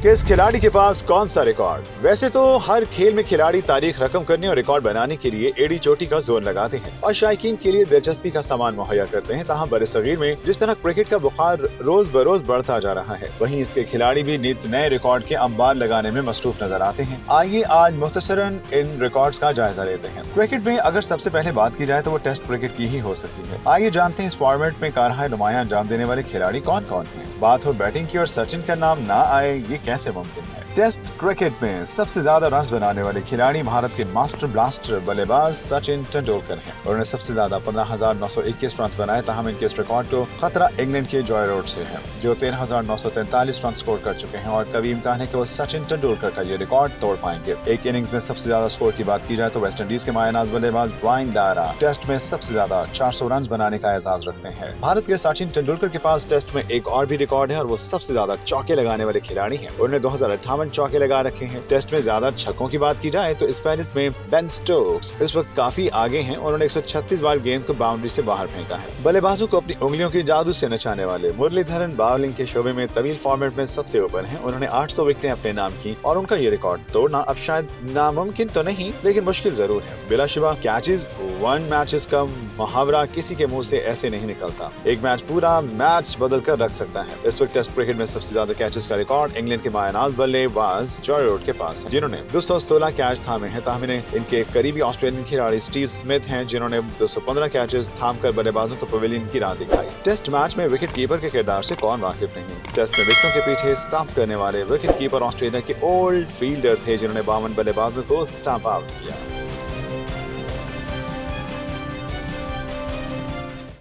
कि इस खिलाड़ी के पास कौन सा रिकॉर्ड। वैसे तो हर खेल में खिलाड़ी तारीख रकम करने और रिकॉर्ड बनाने के लिए एड़ी चोटी का जोर लगाते हैं और शायकीन के लिए दिलचस्पी का सामान मुहैया करते हैं। ताहम बरसगीर में जिस तरह क्रिकेट का बुखार रोज बरोज बढ़ता जा रहा है, वहीं इसके खिलाड़ी भी नित नए रिकॉर्ड के अंबार लगाने में मसरूफ नजर आते हैं। आइए आज मुख्तसरन इन रिकॉर्ड्स का जायजा लेते हैं। क्रिकेट में अगर सबसे पहले बात की जाए तो वो टेस्ट क्रिकेट की ही हो सकती है। आइए जानते हैं इस फॉर्मेट में कारहा नुमाया अंजाम देने वाले खिलाड़ी कौन कौन हैं। बात हो बैटिंग की और सचिन का नाम ना आए, ये कैसे मुमकिन है। टेस्ट क्रिकेट में सबसे ज्यादा रन बनाने वाले खिलाड़ी भारत के मास्टर ब्लास्टर बल्लेबाज सचिन तेंदुलकर हैं। उन्होंने सबसे ज्यादा 15,921 रन बनाए। ताहम इनके इस रिकॉर्ड को खतरा इंग्लैंड के जॉय रोड से है, जो 13,943 रन स्कोर कर चुके हैं और कभी इम्कान है कि वो सचिन तेंदुलकर का ये रिकॉर्ड तोड़ पाएंगे। एक इनिंग्स में सबसे ज्यादा स्कोर की बात की जाए तो वेस्ट इंडीज के मायानाज बल्लेबाज ब्रायन लारा टेस्ट में सबसे ज्यादा 400 रन बनाने का एजाज रखते हैं। भारत के सचिन तेंदुलकर के पास टेस्ट में एक और भी रिकॉर्ड है और वो सबसे ज्यादा चौके लगाने वाले खिलाड़ी हैं। उन्होंने 2058 चौके लगा रखे हैं। टेस्ट में ज्यादा छक्कों की बात की जाए तो इस फहरिस्त में बेन स्टोक्स इस वक्त काफी आगे हैं। उन्होंने 136 बार गेंद को बाउंड्री से बाहर फेंका है। बल्लेबाजों को अपनी उंगलियों के जादू से नचाने वाले मुरलीधरन बाउलिंग के शोबे में तवील फॉर्मेट में सबसे ऊपर हैं। उन्होंने 800 विकेटें अपने नाम की और उनका ये रिकॉर्ड तोड़ना अब शायद नामुमकिन तो नहीं, लेकिन मुश्किल जरूर है। बिलाशुबा कैचेस वन मैचेस का मुहावरा किसी के मुंह से ऐसे नहीं निकलता। एक मैच पूरा मैच बदल कर रख सकता है। इस वक्त टेस्ट क्रिकेट में सबसे ज्यादा कैचेस का रिकॉर्ड इंग्लैंड के मायानाज बल्लेबाज जॉय रोड के पास है, जिन्होंने 216 कैच थामे हैं। ताहम इनके करीबी ऑस्ट्रेलियन खिलाड़ी स्टीव स्मिथ हैं, जिन्होंने 215 कैचेस थामकर बल्लेबाजों को पवेलियन की राह दिखाई। टेस्ट मैच में विकेट कीपर के किरदार से कौन वाकिफ नहीं। टेस्ट में विकेटों के पीछे स्टंप करने वाले विकेट कीपर ऑस्ट्रेलिया के ओल्ड फील्डर थे, जिन्होंने 52 बल्लेबाजों को स्टंप आउट किया।